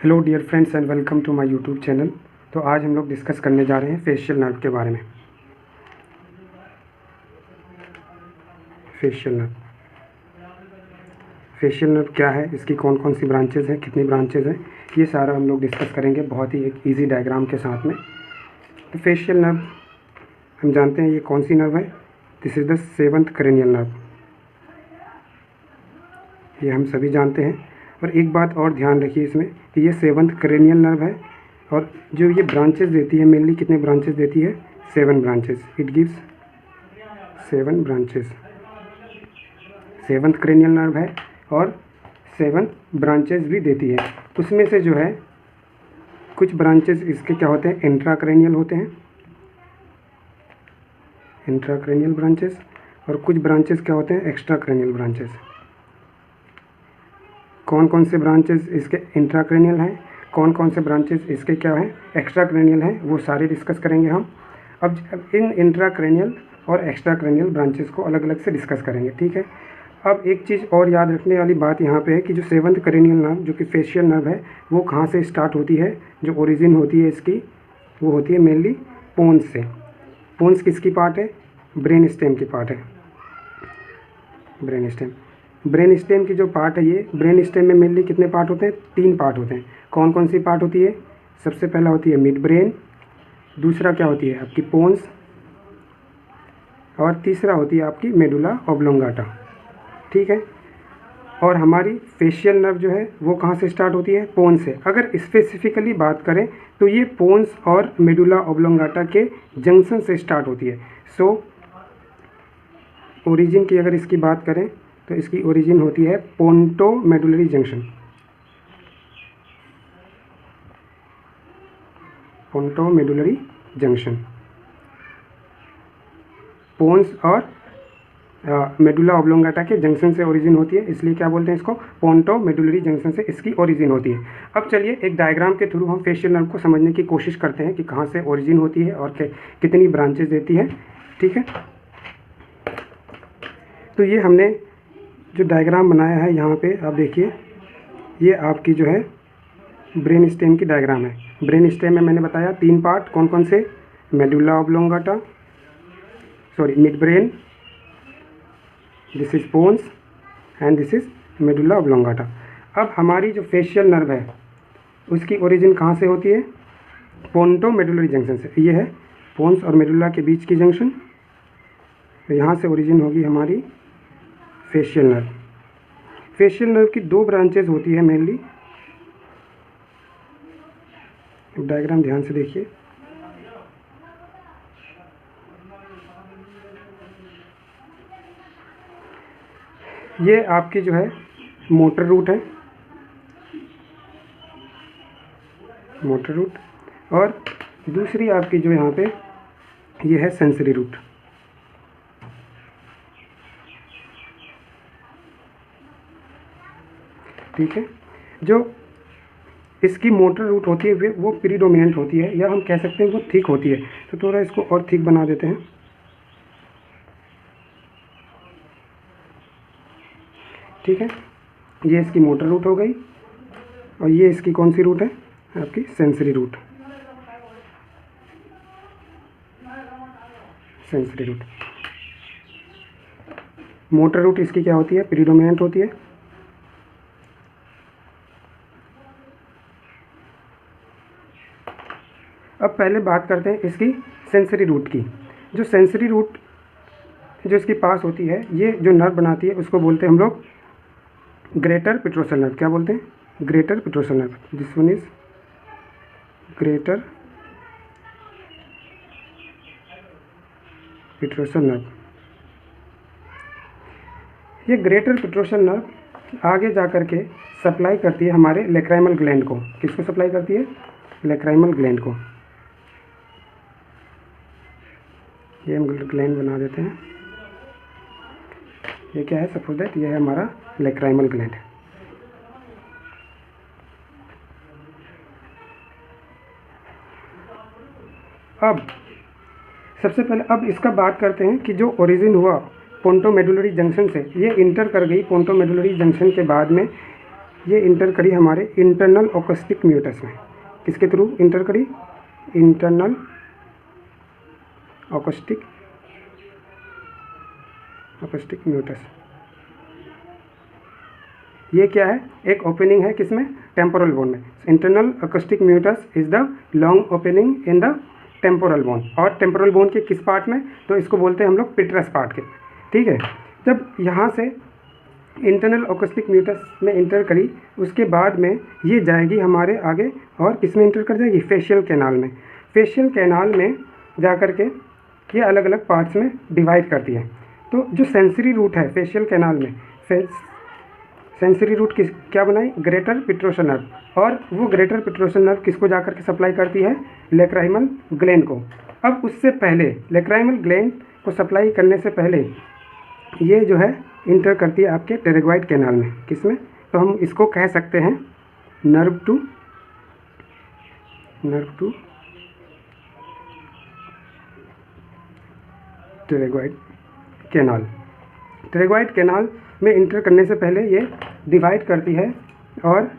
Hello dear friends and welcome to my YouTube channel. तो आज हम लोग डिस्कस करने जा रहे हैं फेशियल नर्व के बारे में। फेशियल नर्व क्या है, इसकी कौन कौन सी ब्रांचेज हैं, कितनी ब्रांचेज हैं, ये सारा हम लोग डिस्कस करेंगे बहुत ही एक इजी डायग्राम के साथ में। तो फेशियल नर्व हम जानते हैं ये कौन सी नर्व है। This is the 7th cranial nerve, ये हम सभी जानते हैं। और एक बात और ध्यान रखिए इसमें कि ये 7th क्रेनियल नर्व है और जो ये ब्रांचेस देती है, मेनली कितने ब्रांचेस देती है, 7 branches. It gives 7 branches. 7th cranial nerve है और 7 ब्रांचेस भी देती है। उसमें से जो है कुछ ब्रांचेस इसके क्या होते हैं, इंट्राक्रेनियल होते हैं, इंट्राक्रेनियल ब्रांचेस, और कुछ ब्रांचेस क्या होते हैं, एक्स्ट्राक्रेनियल ब्रांचेस। कौन कौन से ब्रांचेस इसके इंट्राक्रेनियल हैं, कौन कौन से ब्रांचेस इसके क्या हैं, एक्स्ट्राक्रेनियल हैं, वो सारे डिस्कस करेंगे हम। अब इन इंट्राक्रेनियल और एक्स्ट्राक्रेनियल ब्रांचेस को अलग अलग से डिस्कस करेंगे, ठीक है। अब एक चीज़ और याद रखने वाली बात यहाँ पे है कि जो 7th क्रेनियल नर्व जो कि फेशियल नर्व है, वो कहाँ से स्टार्ट होती है, जो ओरिजिन होती है इसकी, वो होती है मेनली पोन्स से। पोन्स किसकी पार्ट है, ब्रेन स्टेम की पार्ट है। ब्रेन स्टेम की जो पार्ट है, ये ब्रेन स्टेम में मेनली कितने पार्ट होते हैं, 3 पार्ट होते हैं। कौन कौन सी पार्ट होती है, सबसे पहला होती है मिड ब्रेन, दूसरा क्या होती है आपकी पोन्स, और तीसरा होती है आपकी मेडुला ऑब्लोंगाटा, ठीक है। और हमारी फेशियल नर्व जो है वो कहाँ से स्टार्ट होती है, पोन्स से। अगर स्पेसिफिकली बात करें तो ये पोन्स और मेडुला ऑब्लोंगाटा के जंक्शन से स्टार्ट होती है। सो ओरिजिन की अगर इसकी बात करें तो इसकी ओरिजिन होती है ponto medullary junction, ponto medullary junction. Pons और मेडुला ऑब्लोंगाटा के जंक्शन से ओरिजिन होती है, इसलिए क्या बोलते हैं इसको, पोंटो मेडुलरी जंक्शन से इसकी ओरिजिन होती है। अब चलिए एक डायग्राम के थ्रू हम फेशियल नर्व को समझने की कोशिश करते हैं कि कहाँ से ओरिजिन होती है और कितनी ब्रांचेस देती है, ठीक है। तो ये हमने जो डायग्राम बनाया है यहाँ पे आप देखिए, ये आपकी जो है ब्रेन स्टेम की डायग्राम है। ब्रेन स्टेम में मैंने बताया 3 पार्ट, कौन कौन से, medulla oblongata, sorry midbrain, this is pons and this is medulla oblongata. अब हमारी जो फेशियल नर्व है उसकी ओरिजिन कहाँ से होती है, पोंटो मेडुलरी जंक्शन से। ये है पोन्स और मेडुला के बीच की जंक्शन, तो यहाँ से ओरिजिन होगी हमारी फेशियल नर्व। फेशियल नर्व की 2 ब्रांचेज होती है मेनली। डायग्राम ध्यान से देखिए, ये आपकी जो है मोटर रूट है, मोटर रूट, और दूसरी आपकी जो यहाँ पे ये है सेंसरी रूट, ठीक है। जो इसकी मोटर रूट होती है वो प्रीडोमिनेंट होती है, या हम कह सकते हैं वो थिक होती है। तो थोड़ा इसको और थिक बना देते हैं, ठीक है। ये इसकी मोटर रूट हो गई, और ये इसकी कौन सी रूट है, आपकी sensory root, sensory root. Motor root इसकी क्या होती है, प्रीडोमिनेंट होती है। अब पहले बात करते हैं इसकी सेंसरी रूट की। जो सेंसरी रूट जो इसके पास होती है, ये जो नर्व बनाती है उसको बोलते हैं हम लोग ग्रेटर पेट्रोसल नर्व। क्या बोलते हैं, greater petrosal nerve. This one is greater petrosal nerve. ये ग्रेटर पेट्रोसल नर्व आगे जा कर के सप्लाई करती है हमारे लेक्राइमल ग्लैंड को। किसको सप्लाई करती है, लेक्राइमल ग्लैंड को। ये हम ग्लैंड बना देते हैं, ये क्या है, सपोज दैट ये है हमारा लेक्राइमल ग्लैंड। अब सबसे पहले अब इसका बात करते हैं कि जो ओरिजिन हुआ पोंटो मेडुलरी जंक्शन से, ये इंटर कर गई पोंटो मेडुलरी जंक्शन के बाद में ये इंटर करी हमारे इंटरनल ओकोस्टिक म्यूटस में। किसके थ्रू इंटर करी? Internal acoustic meatus. ये क्या है? एक ओपनिंग है किसमें? टेम्पोरल बोन में। Internal acoustic meatus is the long opening in the temporal bone. और टेम्पोरल बोन के किस पार्ट में? तो इसको बोलते हैं हम लोग पिट्रस पार्ट के। ठीक है, जब यहाँ से इंटरनल ओकोस्टिक म्यूटस में इंटर करी, उसके बाद में ये जाएगी हमारे आगे और किस में इंटर कर जाएगी? फेशियल कैनाल में। फेशियल कैनाल में जा कर के ये अलग अलग पार्ट्स में डिवाइड करती है। तो जो सेंसरी रूट है फेशियल कैनाल में, सेंसरी रूट किस क्या बनाई? Greater petrosal nerve. और वो ग्रेटर पिट्रोसल नर्व किसको जाकर के सप्लाई करती है? लेक्राइमल ग्लैंड को। अब उससे पहले लेक्राइमल ग्लैंड को सप्लाई करने से पहले ये जो है इंटर करती है आपके टेरेग्वाइड कैनाल में। किसमें? तो हम इसको कह सकते हैं नर्व टू टेरेग्वाइड कैनाल। टेरेग्वाइड कैनाल में इंटर करने से पहले ये डिवाइड करती है और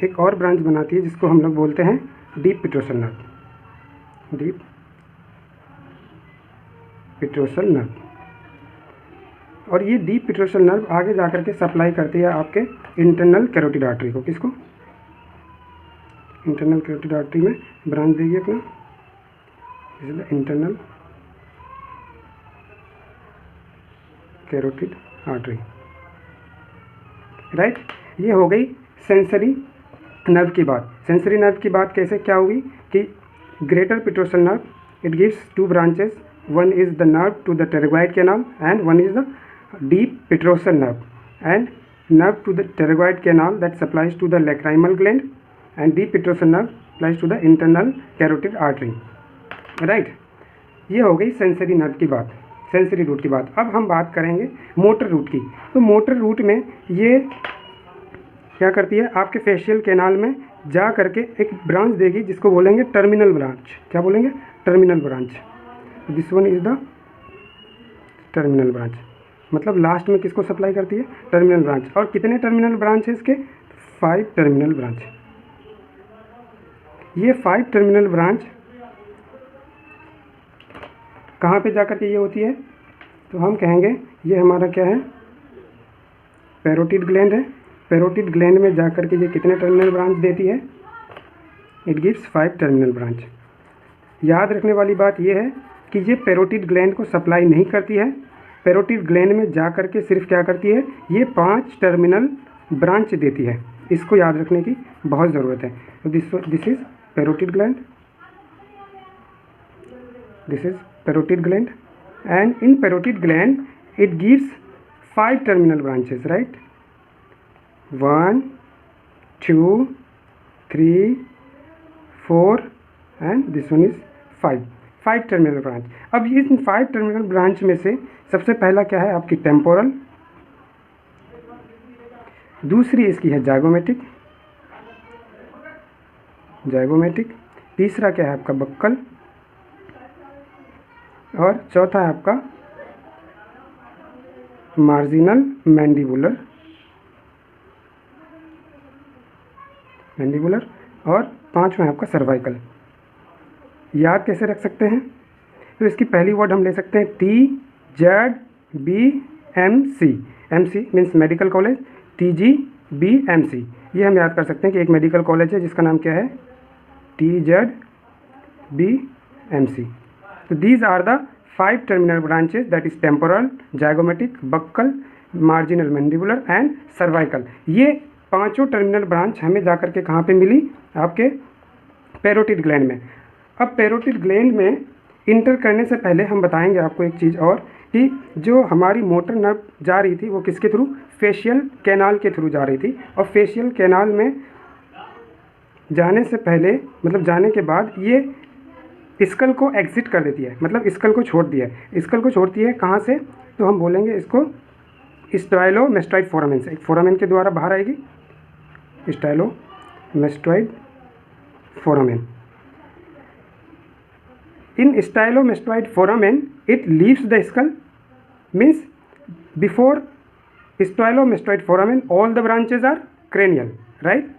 एक और ब्रांच बनाती है जिसको हम लोग बोलते हैं deep petrosal nerve. Deep petrosal nerve. और ये डीप पिट्रोसल नर्व आगे जाकर के सप्लाई करती है आपके इंटरनल कैरोटिड आर्टरी को। किसको? इंटरनल कैरोटिड आर्टरी में ब्रांच देगी अपना इंटरनल कैरोटिड आर्टरी। राइट, ये हो गई सेंसरी नर्व की बात। सेंसरी नर्व की बात कैसे क्या हुई कि greater petrosal nerve, it gives two branches, one is the nerve to the pterygoid canal and one is the deep petrosal nerve, and nerve to the pterygoid canal that supplies to the lacrimal gland, and deep petrosal nerve supplies to the internal carotid artery. Right, ये हो गई sensory nerve की बात, sensory root की बात। अब हम बात करेंगे मोटर रूट की। तो मोटर रूट में ये क्या करती है? आपके फेशियल कैनाल में जा करके एक ब्रांच देगी जिसको बोलेंगे टर्मिनल ब्रांच। क्या बोलेंगे? Terminal branch. This one is the terminal branch. मतलब लास्ट में किसको सप्लाई करती है? Terminal branch. और कितने टर्मिनल ब्रांच है इसके? 5 टर्मिनल ब्रांच। ये 5 टर्मिनल ब्रांच कहाँ पे जाकर के ये होती है? तो हम कहेंगे ये हमारा क्या है? पैरोटिड ग्लैंड है। पैरोटिड ग्लैंड में जाकर के ये कितने टर्मिनल ब्रांच देती है? It gives 5 terminal branch. याद रखने वाली बात ये है कि ये पैरोटिड ग्लैंड को सप्लाई नहीं करती है। पैरोटिड ग्लैंड में जा कर के सिर्फ क्या करती है? ये 5 टर्मिनल ब्रांच देती है। इसको याद रखने की बहुत ज़रूरत है। तो this is parotid gland, this is parotid gland, and in parotid gland it gives 5 terminal branches, right? 1 2 3 4 and this one is 5 terminal branch. अब ये 5 टर्मिनल ब्रांच में से सबसे पहला क्या है? आपकी टेम्पोरल, दूसरी इसकी है जाइगोमेटिक, तीसरा क्या है आपका? बक्कल, और चौथा है आपका मार्जिनल मैंडिबुलर, और पांचवा है आपका सर्वाइकल। याद कैसे रख सकते हैं? तो इसकी पहली वर्ड हम ले सकते हैं TZBMC। MC means medical college, TGBMC। ये हम याद कर सकते हैं कि एक मेडिकल कॉलेज है जिसका नाम क्या है? TZBMC। तो these are the 5 terminal branches, that is temporal, zygomatic, buccal, marginal mandibular and cervical. ये पांचों टर्मिनल ब्रांच हमें जाकर के कहाँ पे मिली? आपके पैरोटिड ग्लैंड में। अब पैरोटिड ग्लैंड में इंटर करने से पहले हम बताएंगे आपको एक चीज़ और, कि जो हमारी मोटर नर्व जा रही थी वो किसके थ्रू? फेशियल कैनाल के थ्रू जा रही थी। और फेशियल कैनाल में जाने से पहले, मतलब जाने के बाद, ये स्कल को एग्जिट कर देती है, मतलब स्कल को छोड़ दिया है। स्कल को छोड़ती है कहाँ से? तो हम बोलेंगे इसको स्टाइलोमेस्टोइड फोरामेन से। एक फोरामेन के द्वारा बाहर आएगी, स्टाइलोमेस्टोइड foramen. In stylomastoid foramen, it leaves the skull. Means before stylomastoid foramen, all the branches are cranial, right.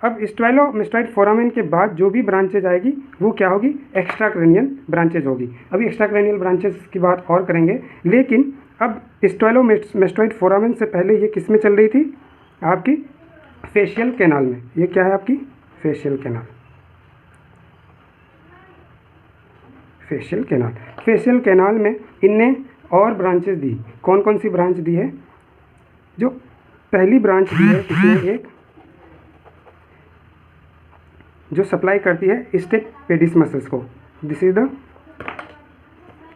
अब स्टाइलोमेस्टोइड फोरामेन के बाद जो भी ब्रांचेज आएगी वो क्या होगी, एक्स्ट्रा क्रेनियल ब्रांचेज होगी। अभी एक्स्ट्रा क्रेनियल ब्रांचेज की बात और करेंगे, लेकिन अब स्टाइलोमेस्टोइड फोरामेन से पहले ये किस में चल रही थी, आपकी फेशियल कैनाल में। ये क्या है आपकी facial canal, facial canal. Facial canal में इनने और ब्रांचेस दी। कौन कौन सी ब्रांच दी है, जो पहली ब्रांच दी है इसमें एक जो सप्लाई करती है स्टेपेडिस मसल्स को। This is the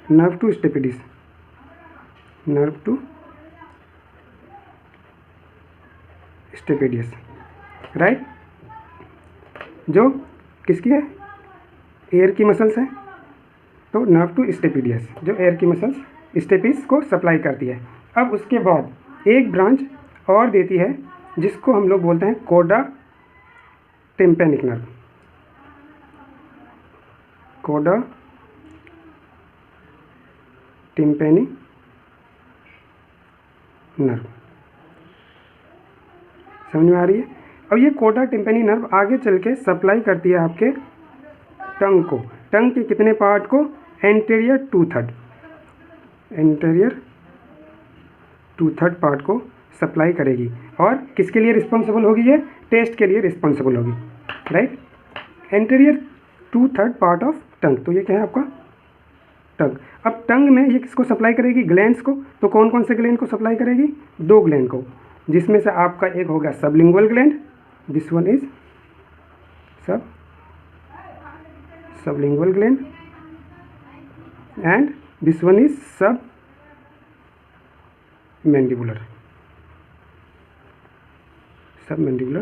nerve to stapedius, nerve to stapedius, right. जो किसकी है, एयर की मसल्स है, तो नर्व टू स्टेपेडियस जो एयर की मसल्स स्टेपिस को सप्लाई करती है। अब उसके बाद एक ब्रांच और देती है जिसको हम लोग बोलते हैं कोडा टिम्पैनिक नर्व, कोडा टिम्पैनिक नर्व। समझ में आ रही है। अब ये कोडा टिम्पैनिक नर्व आगे चल के सप्लाई करती है आपके टंग को, टंग के कितने पार्ट को, एंटीरियर 2/3, एंटीरियर 2/3 पार्ट को सप्लाई करेगी। और किसके लिए रिस्पॉन्सिबल होगी, ये टेस्ट के लिए रिस्पॉन्सिबल होगी, राइट। एंटीरियर 2/3 पार्ट ऑफ टंग, तो ये क्या है आपका टंग। अब टंग में ये किसको सप्लाई करेगी, ग्लैंड्स को। तो कौन कौन से ग्लैंड को सप्लाई करेगी, 2 ग्लैंड को, जिसमें से आपका एक होगा sublingual gland, this one is sublingual gland, and this one is submandibular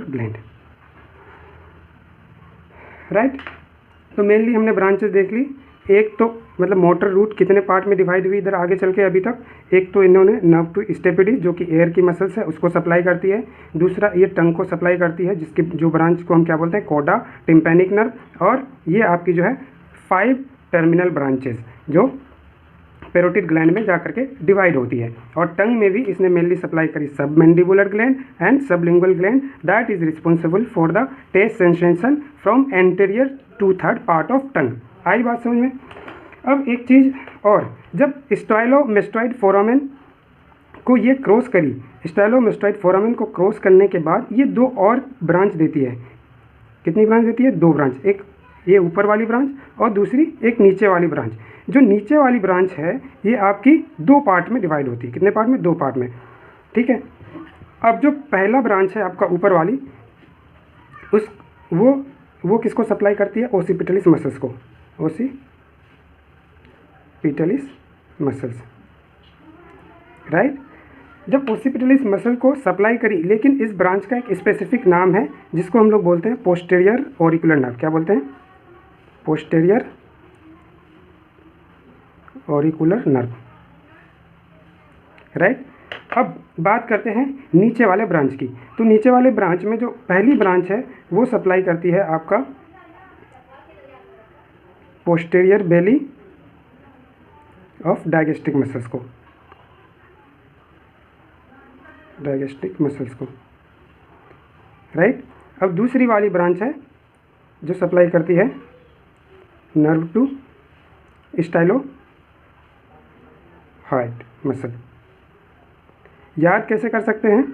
gland, right. तो मेनली हमने ब्रांचेस देख ली। एक तो मतलब मोटर रूट कितने पार्ट में डिवाइड हुई इधर आगे चल के अभी तक। एक तो इन्होंने नर्व टू स्टेपेडिस जो कि एयर की मसल्स है उसको सप्लाई करती है। दूसरा ये टंग को सप्लाई करती है जिसकी जो ब्रांच को हम क्या बोलते हैं, कोडा टिम्पैनिक नर्व। और ये आपकी जो है 5 टर्मिनल ब्रांचेस जो पेरोटिड ग्लैंड में जा करके डिवाइड होती है। और टंग में भी इसने मेनली सप्लाई करी submandibular gland and sublingual gland that is responsible for the taste sensation from anterior 2/3 part of tongue. आई बात समझ में। अब एक चीज़ और, जब स्टाइलोमेस्टोइड फोरामेन को ये क्रॉस करी, स्टाइलोमेस्टोइड फोरामेन को क्रॉस करने के बाद ये 2 और ब्रांच देती है। कितनी ब्रांच देती है, 2 ब्रांच, एक ये ऊपर वाली ब्रांच और दूसरी एक नीचे वाली ब्रांच। जो नीचे वाली ब्रांच है ये आपकी 2 पार्ट में डिवाइड होती है। कितने पार्ट में, 2 पार्ट में, ठीक है। अब जो पहला ब्रांच है आपका ऊपर वाली, उस वो किसको सप्लाई करती है, ओसिपिटलिस मसल्स को, ओसिपिटलिस मसल्स, राइट। जब ओसिपिटलिस मसल को सप्लाई करी, लेकिन इस ब्रांच का एक स्पेसिफिक नाम है जिसको हम लोग बोलते हैं पोस्टीरियर ऑरिकुलर नर्व। क्या बोलते हैं, पोस्टीरियर ऑरिकुलर नर्व, राइट। अब बात करते हैं नीचे वाले ब्रांच की। तो नीचे वाले ब्रांच में जो पहली ब्रांच है वो सप्लाई करती है आपका पोस्टीरियर बेली ऑफ डायगेस्टिक मसल्स को, डायगेस्टिक मसल्स को, राइट। अब दूसरी वाली ब्रांच है जो सप्लाई करती है नर्व टू स्टाइलोहॉइड मसल। याद कैसे कर सकते हैं,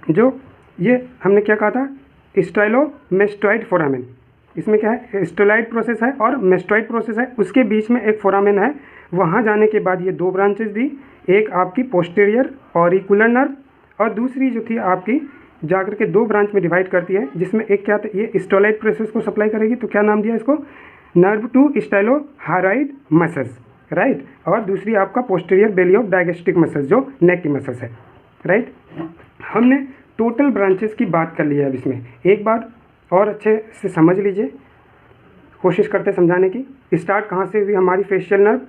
जो ये हमने क्या कहा था, स्टाइलोमेस्टोइड फोरामेन, इसमें क्या है, स्टेलॉइड प्रोसेस है और मेस्टोइड प्रोसेस है, उसके बीच में एक फोरामेन है। वहाँ जाने के बाद ये 2 ब्रांचेस दी, एक आपकी पोस्टीरियर ऑरिकुलर नर्व और दूसरी जो थी आपकी जाकर के 2 ब्रांच में डिवाइड करती है, जिसमें एक क्या था, ये स्टेलॉइड प्रोसेस को सप्लाई करेगी। तो क्या नाम दिया इसको, नर्व टू स्टाइलोहॉइड मसल्स, राइट। और दूसरी आपका पोस्टीरियर बेली ऑफ डायगेस्टिक मसल्स जो नेक की मसल्स है, राइट। हमने टोटल ब्रांचेस की बात कर ली है। अब इसमें एक बार और अच्छे से समझ लीजिए, कोशिश करते समझाने की। स्टार्ट कहाँ से हुई हमारी फेशियल नर्व,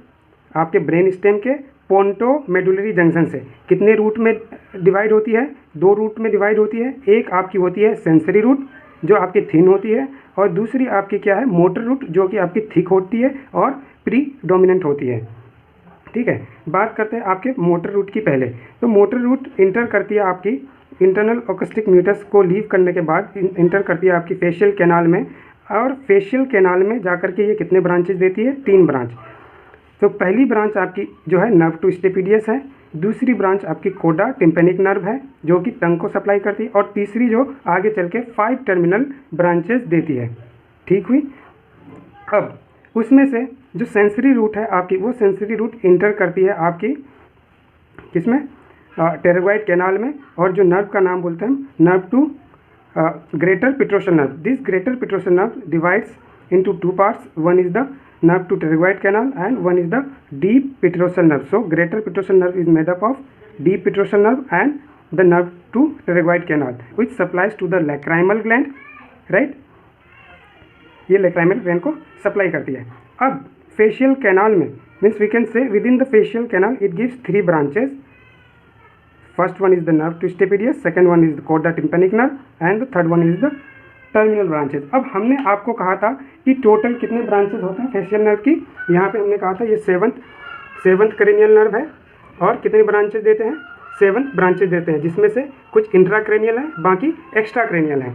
आपके ब्रेन स्टेम के पोंटो मेडुलरी जंक्शन से। कितने रूट में डिवाइड होती है, 2 रूट में डिवाइड होती है। एक आपकी होती है सेंसरी रूट जो आपकी थिन होती है, और दूसरी आपकी क्या है, मोटर रूट जो कि आपकी थिक होती है और प्रीडोमिनेंट होती है, ठीक है। बात करते हैं आपके मोटर रूट की पहले। तो मोटर रूट इंटर करती है आपकी इंटरनल ओकस्टिक म्यूटस को लीव करने के बाद इंटर करती है आपकी फेशियल कैनाल में, और फेशियल कैनाल में जाकर के ये कितने ब्रांचेस देती है? 3 ब्रांच। तो पहली ब्रांच आपकी जो है नर्व टू स्टेपिडियस है, दूसरी ब्रांच आपकी कोडा टिम्पेनिक नर्व है जो कि टंग को सप्लाई करती है, और तीसरी जो आगे चल के 5 टर्मिनल ब्रांचेस देती है। ठीक हुई। अब उसमें से जो सेंसरी रूट है आपकी, वो सेंसरी रूट इंटर करती है आपकी किसमें? टेरेगोइड कैनाल में, और जो नर्व का नाम बोलते हैं nerve to greater petrosal nerve. This greater petrosal nerve divides into 2 parts. One is the nerve to pterygoid canal and one is the deep petrosal nerve. So greater petrosal nerve is made up of deep petrosal nerve and the nerve to pterygoid canal, which supplies to the lacrimal gland, right? ये lacrimal gland को supply करती है। अब facial canal में means we can say within the facial canal it gives 3 branches. First one is the nerve to stapedius, second one is the chorda tympanic nerve and the third one is the terminal branches. अब हमने आपको कहा था कि total कितने branches होते हैं facial nerve की? यहाँ पे हमने कहा था ये सेवंथ क्रेनियल नर्व है, और कितने ब्रांचेस देते हैं? 7 ब्रांचेस देते हैं, जिसमें से कुछ इंट्राक्रेनियल है, बाकी एक्स्ट्रा क्रेनियल है।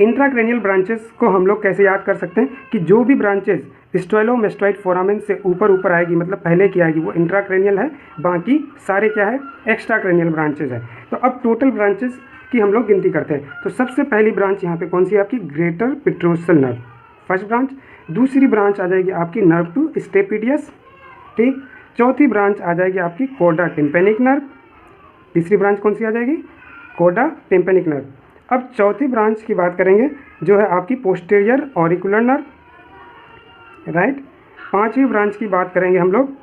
इंट्राक्रेनियल ब्रांचेस को हम लोग कैसे याद कर सकते हैं कि जो भी ब्रांचेस स्टोइलोमेस्टोइड फोरामेन से ऊपर आएगी, मतलब पहले की आएगी, वो इंट्राक्रेनियल है, बाकी सारे क्या है? एक्स्ट्रा क्रेनियल ब्रांचेस है। तो अब टोटल ब्रांचेस की हम लोग गिनती करते हैं। तो सबसे पहली ब्रांच यहाँ पे कौन सी है आपकी? Greater petrosal nerve, first branch. दूसरी ब्रांच आ जाएगी आपकी नर्व टू स्टेपिडियस, ठीक। चौथी ब्रांच आ जाएगी आपकी कोडा टिम्पेनिक नर्व। तीसरी ब्रांच कौन सी आ जाएगी? कोडा टिम्पेनिक नर्व। अब चौथी ब्रांच की बात करेंगे जो है आपकी पोस्टीरियर ऑरिकुलर नर्व, राइट। पांचवी ब्रांच की बात करेंगे हम लोग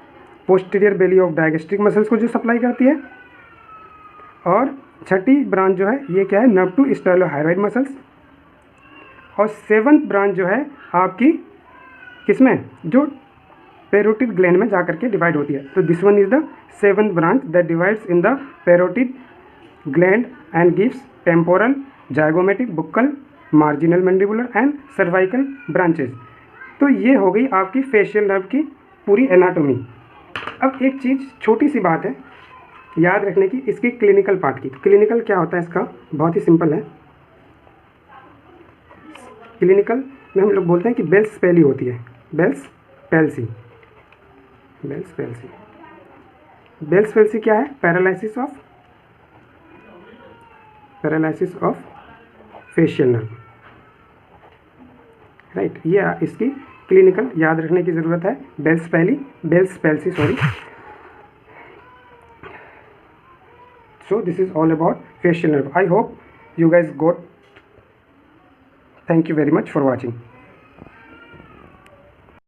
posterior belly of digastric muscles को जो सप्लाई करती है, और छठी ब्रांच जो है ये क्या है? Nerve to stylohyoid muscles. और 7th ब्रांच जो है आपकी किसमें? जो पैरोटिड ग्लैंड में जाकर के डिवाइड होती है। तो this one is the 7th branch that divides in the parotid gland and gives temporal, zygomatic, Bukkal, marginal mandibular and cervical branches. तो ये हो गई आपकी फेशियल नर्व की पूरी एनाटोमी। अब एक चीज़ छोटी सी बात है याद रखने की, इसकी क्लिनिकल पार्ट की। क्लिनिकल क्या होता है इसका? बहुत ही सिंपल है। क्लिनिकल में हम लोग बोलते हैं कि बेल्स पैली होती है, Bell's palsy. Bell's palsy, Bell's palsy क्या है? Paralysis of facial nerve, right. ये इसकी क्लिनिकल याद रखने की ज़रूरत है। Bell's palsy, sorry. So this is all about facial nerve. I hope you guys got. Thank you very much for watching.